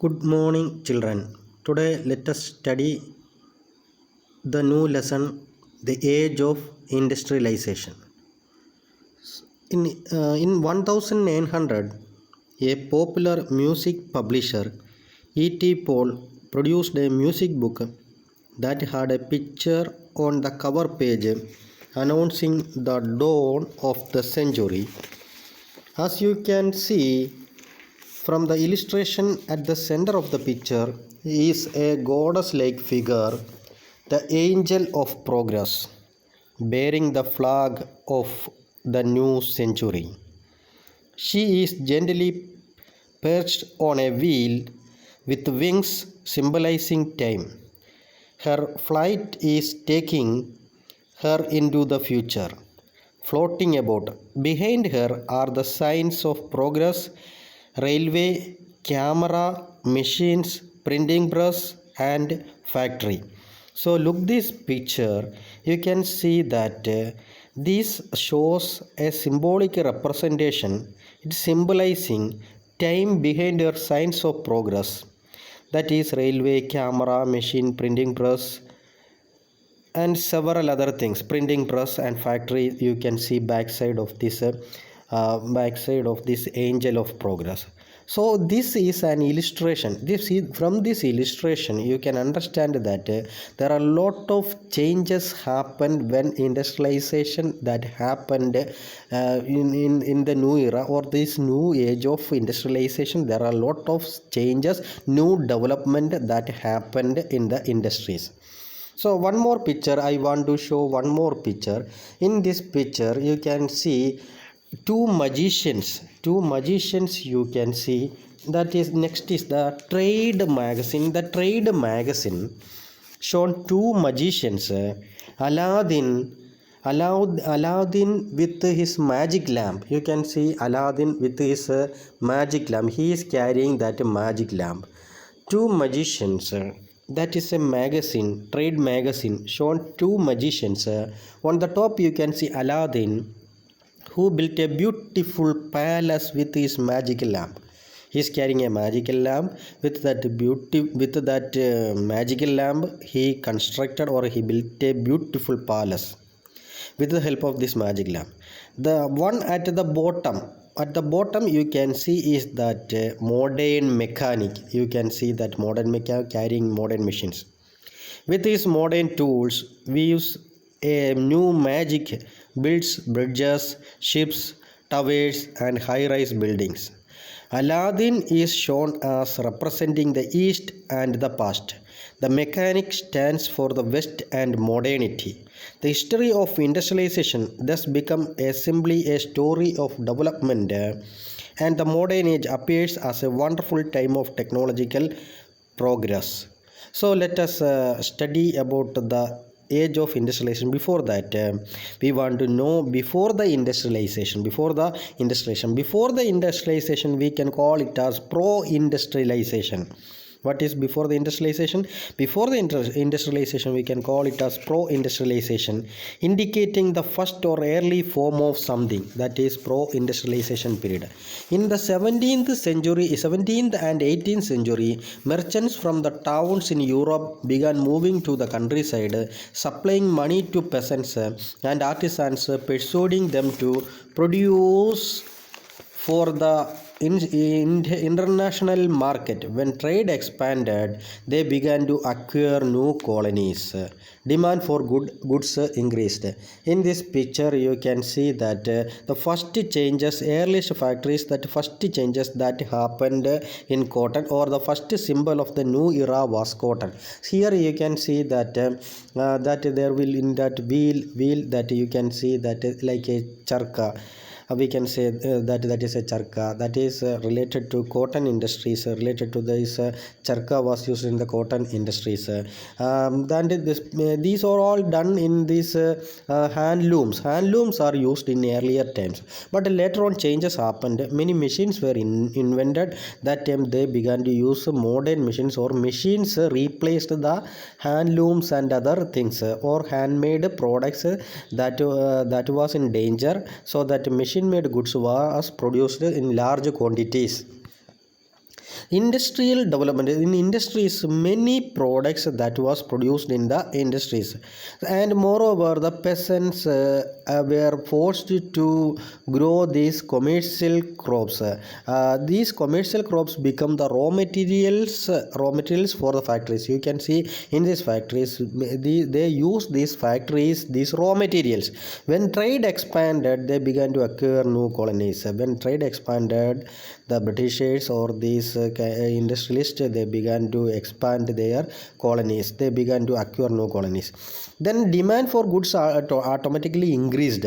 Good morning, children. Today, let us study the new lesson, The Age of Industrialization. In 1900, a popular music publisher, E.T. Paul, produced a music book that had a picture on the cover page announcing the dawn of the century. As you can see, from the illustration at the center of the picture is a goddess-like figure, the angel of progress, bearing the flag of the new century. She is gently perched on a wheel with wings symbolizing time. Her flight is taking her into the future, floating about. Behind her are the signs of progress: railway, camera, machines, printing press, and factory. So look this picture, you can see that this shows a symbolic representation. It's symbolizing time behind her signs of progress. That is railway, camera, machine, printing press, and several other things. Printing press and factory, you can see backside of this angel of progress. So this is an illustration. From this illustration you can understand that there are a lot of changes happened when industrialization that happened in the new era or this new age of industrialization. There are a lot of changes, new development that happened in the industries. So one more picture, I want to show one more picture. In this picture you can see two magicians you can see. That is, next is the trade magazine shown two magicians, Aladdin with his magic lamp. You can see Aladdin with his magic lamp. He is carrying that magic lamp. Two magicians, that is a magazine, trade magazine, shown two magicians. On the top you can see Aladdin, who built a beautiful palace with his magical lamp. He is carrying a magical lamp. With that magical lamp, he constructed or he built a beautiful palace with the help of this magic lamp. The one at the bottom you can see is that modern mechanic. You can see that modern mechanic carrying modern machines. With his modern tools, we use a new magic, builds bridges, ships, towers, and high-rise buildings. Aladdin is shown as representing the East and the past. The mechanic stands for the West and modernity. The history of industrialization thus becomes simply a story of development, and the modern age appears as a wonderful time of technological progress. So let us study about the age of industrialization. Before that, we want to know before the industrialization we can call it as pro-industrialization. What is before the industrialization? Before the industrialization we can call it as pro-industrialization, indicating the first or early form of something, that is pro-industrialization period. In the 17th and 18th century, merchants from the towns in Europe began moving to the countryside, supplying money to peasants and artisans, persuading them to produce for the international market. When trade expanded, they began to acquire new colonies. Demand for goods increased. In this picture you can see that the first changes, earliest factories, that first changes that happened in cotton, or the first symbol of the new era was cotton. Here you can see that that there will, in that wheel that you can see that like a charka. We can say that is a charka, that is related to cotton industries. Related to this charka was used in the cotton industries. These are all done in these handlooms are used in earlier times, but later on changes happened. Many machines were invented. That time they began to use modern machines, or machines replaced the handlooms and other things, or handmade products that was in danger, so that machine made goods was produced in large quantities. Industrial development, in industries many products that was produced in the industries, and moreover the peasants were forced to grow these commercial crops. These commercial crops become the raw materials for the factories. You can see in these factories they use these factories these raw materials. When trade expanded, they began to acquire new colonies. When trade expanded, the Britishers or these industrialists, they began to expand their colonies. They began to acquire new colonies. Then demand for goods automatically increased.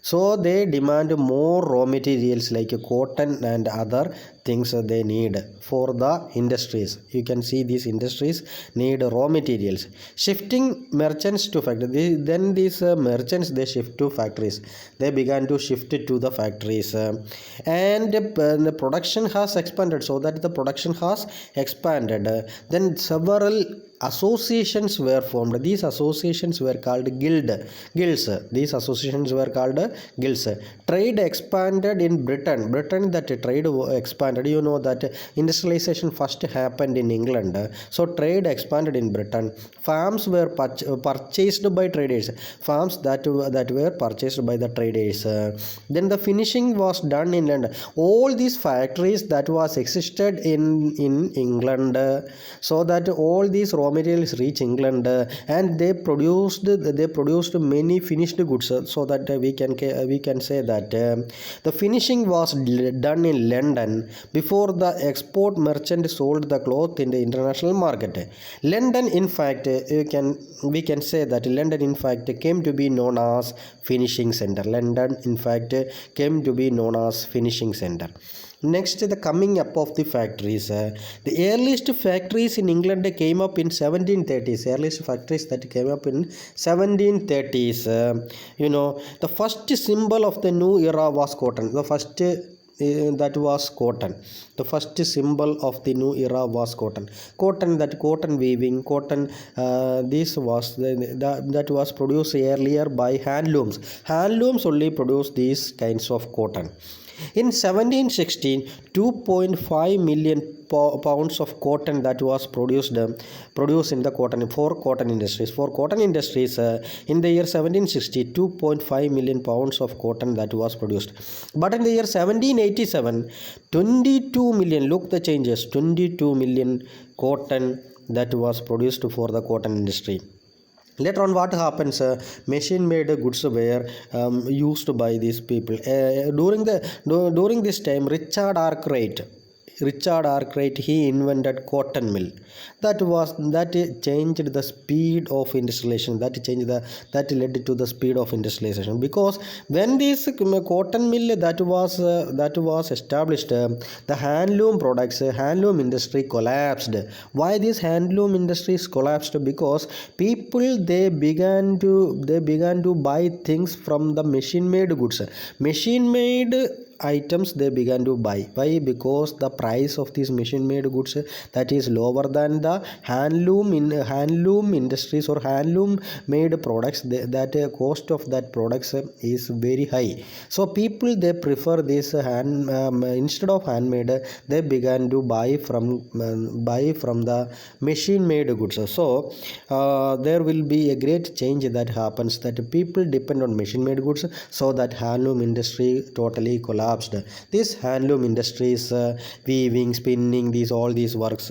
So they demand more raw materials like cotton and other things they need for the industries. You can see these industries need raw materials. Shifting merchants to factories. Then these merchants they shift to factories. They began to shift it to the factories, and the production has expanded. So that the production has expanded. Then several associations were formed. These associations were called guilds. These associations were called guilds. Trade expanded in Britain. That trade expanded. You know that industrialization first happened in England. So trade expanded in Britain. Farms were purchased by traders. Farms that were purchased by the traders. Then the finishing was done in London. All these factories that was existed in England, so that all these raw materials reach England, and they produced many finished goods, so that we can say that the finishing was done in London before the export merchant sold the cloth in the international market. London, in fact, we can say that London, in fact, came to be known as finishing center. London, in fact, came to be known as finishing center. Next, the coming up of the factories. The earliest factories in England came up in 1730s. Earliest factories that came up in 1730s. The first symbol of the new era was cotton. The first that was cotton. The first symbol of the new era was cotton. Cotton weaving, cotton. This was that was produced earlier by handlooms. Handlooms only produced these kinds of cotton. In 1716, 2.5 million pounds of cotton that was produced in the cotton for cotton industries. For cotton industries, in the year 1760, 2.5 million pounds of cotton that was produced. But in the year 1787, 22 million. Look the changes. 22 million cotton that was produced for the cotton industry. Later on, what happens? Machine made goods were used by these people. During this time, Richard Arkwright, he invented cotton mill. That changed the speed of industrialization. That led to the speed of industrialization, because when this cotton mill that was established, the handloom industry collapsed. Why this handloom industries collapsed? Because people they began to buy things from the machine made goods. Machine made items they began to buy. Why? Because the price of these machine made goods that is lower than the handloom industries or handloom made products. That cost of that products is very high. So people they prefer this instead of handmade, they began to buy from the machine made goods. So there will be a great change that happens, that people depend on machine made goods, so that handloom industry totally collapsed. This handloom industries, weaving, spinning, all these works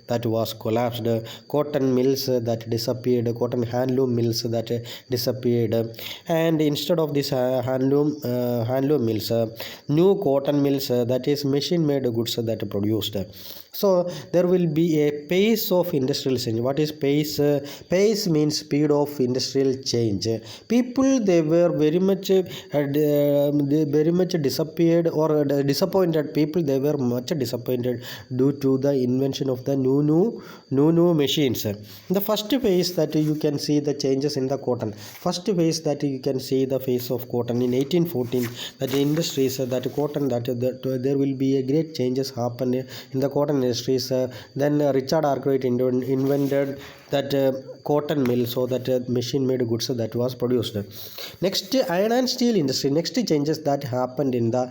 that was collapsed. Cotton mills that disappeared. Cotton handloom mills that disappeared. And instead of this handloom mills, new cotton mills, that is machine made goods that produced. So there will be a pace of industrial change. What is pace? Pace means speed of industrial change. People they were very much disappeared or disappointed. People they were much disappointed due to the invention of the new machines. The first phase that you can see the changes in the cotton. First phase that you can see the phase of cotton in 1814. That industries that cotton that there will be a great changes happen in the cotton cotton industries. Then Richard Arkwright invented that cotton mill, so that machine made goods that was produced. Next, iron and steel industry. Next changes that happened in the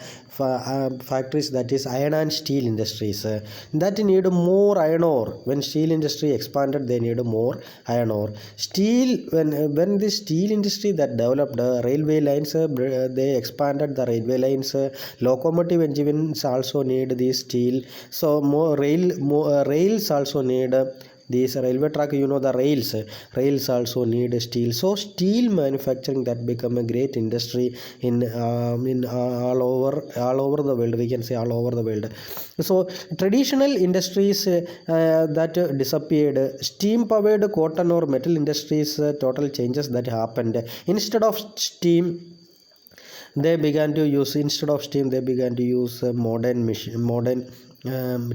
factories, that is iron and steel industries, that need more iron ore. When steel industry expanded, they need more iron ore. Steel, when the steel industry that developed railway lines, they expanded the railway lines. Locomotive engines also need the steel, so rails also need these railway track, the rails also need steel. So steel manufacturing that become a great industry in all over the world, we can say all over the world. So traditional industries that disappeared. Steam powered cotton or metal industries, total changes that happened. Instead of steam they began to use modern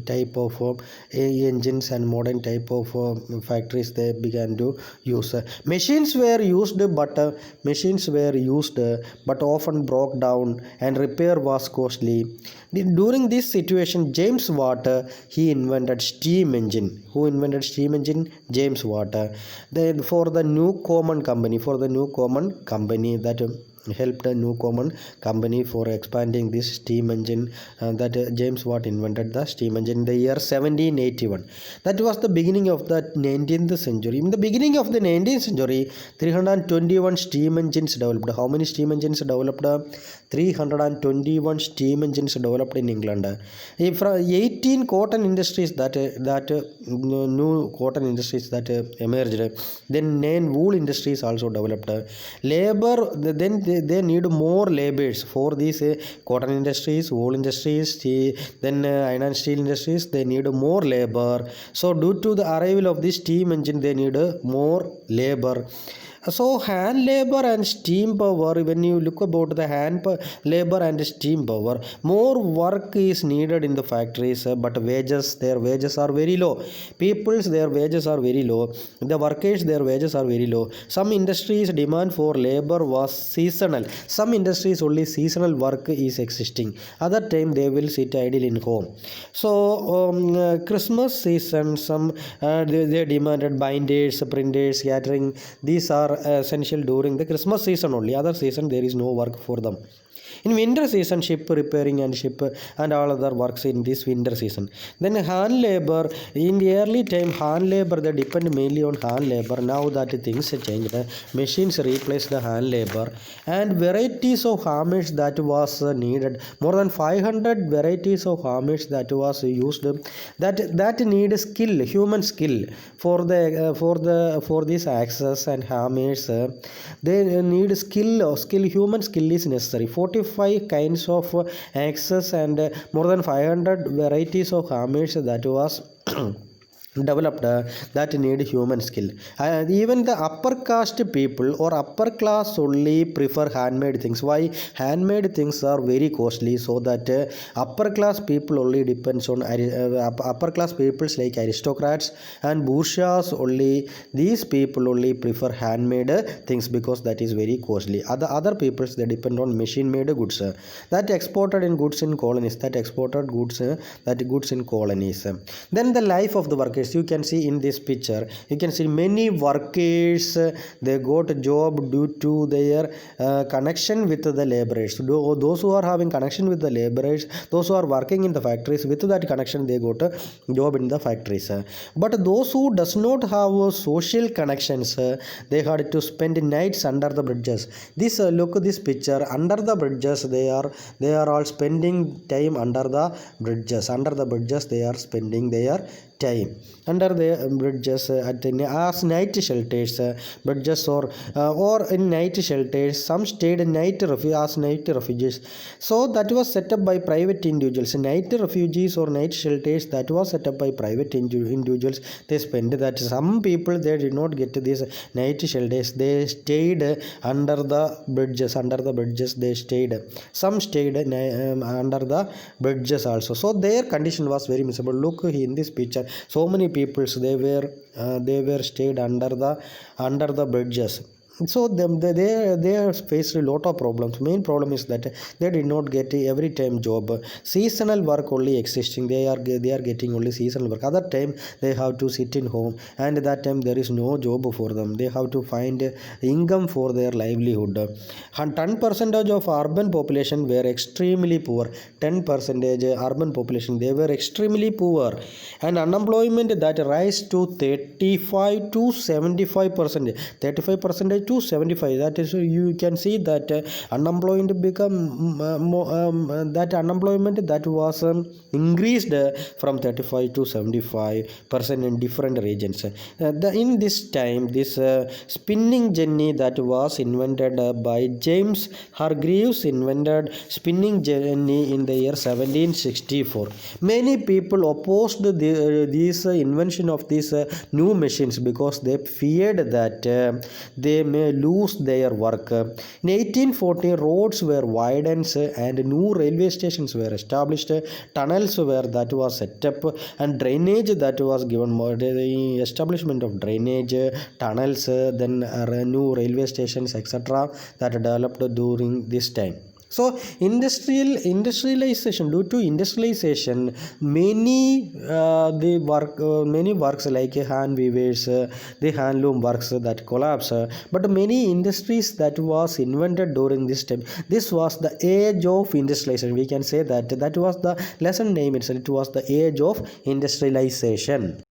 type of engines and modern type of factories they began to use. Machines were used, but often broke down and repair was costly. During this situation, James Watt, he invented steam engine. Who invented steam engine? James Watt. Then for the Newcomen company, that helped a Newcomen company for expanding this steam engine, that James Watt invented the steam engine in the year 1781. That was the beginning of the 19th century. In the beginning of the 19th century, 321 steam engines developed. How many steam engines developed? 321 steam engines developed in England. 18 cotton industries that new cotton industries that emerged. Then 9 wool industries also developed. Labor, then they need more laborers for these cotton industries, wool industries, then iron and steel industries. They need more labor. So due to the arrival of this steam engine, they need more labor. So hand labor and steam power, when you look about the labor and steam power, more work is needed in the factories, but their wages are very low. Their wages are very low. The workers, their wages are very low. Some industries demand for labor was seasonal. Some industries only seasonal work is existing. Other time they will sit idle in home. So Christmas season, they demanded binders, printers, catering. These are essential during the Christmas season only. Other season there is no work for them. In winter season, ship repairing and all other works in this winter season. Then hand labor. In the early time, hand labor, they depend mainly on hand labor. Now that things changed, machines replace the hand labor. And varieties of hammers that was needed. More than 500 varieties of hammers that was used. That need skill, human skill for these axes and hammers. They need skill. Human skill is necessary. 45 kinds of axes and more than 500 varieties of hammers that was developed that need human skill. Even the upper caste people or upper class only prefer handmade things. Why? Handmade things are very costly, so that upper class people only depends on upper class peoples like aristocrats and bourgeois only. These people only prefer handmade things because that is very costly. Other peoples, they depend on machine made goods that exported in goods in colonies. Goods in colonies. Then the life of the workers. You can see in this picture, you can see many workers, they got a job due to their connection with the laborers. Those who are having connection with the laborers, those who are working in the factories, with that connection they got a job in the factories. But those who does not have social connections, they had to spend nights under the bridges. Look at this picture. Under the bridges, they are all spending time under the bridges. They are spending their time under the bridges as night shelters, bridges or in night shelters. Some stayed as night refugees. So that was set up by private individuals. Night refugees or night shelters that was set up by private individuals. They spent that. Some people, they did not get these night shelters. They stayed under the bridges. They stayed. Some stayed under the bridges also. So their condition was very miserable. Look in this picture. So many people, they were stayed under the bridges. So they faced a lot of problems. Main problem is that they did not get every time job. Seasonal work only existing. They are getting only seasonal work. Other time they have to sit in home, and that time there is no job for them. They have to find income for their livelihood. And 10 percentage of urban population were extremely poor. 10 percentage urban population, they were extremely poor, and unemployment that rise to 35 to 75 percent. 35 percentage to 75, that is, you can see that unemployment become that unemployment that was increased from 35 to 75 percent in different regions. In this time, this spinning jenny that was invented by James Hargreaves invented spinning jenny in the year 1764. Many people opposed this invention of these new machines because they feared that they may lose their work. In 1814, roads were widened and new railway stations were established. Tunnels were that was set up, and drainage that was given more. The establishment of drainage, tunnels, then new railway stations, etc., that developed during this time. So industrialization, due to industrialization, many works like hand weavers, the handloom works that collapse. But many industries that was invented during this time. This was the age of industrialization. We can say that was the lesson name itself. It was the age of industrialization.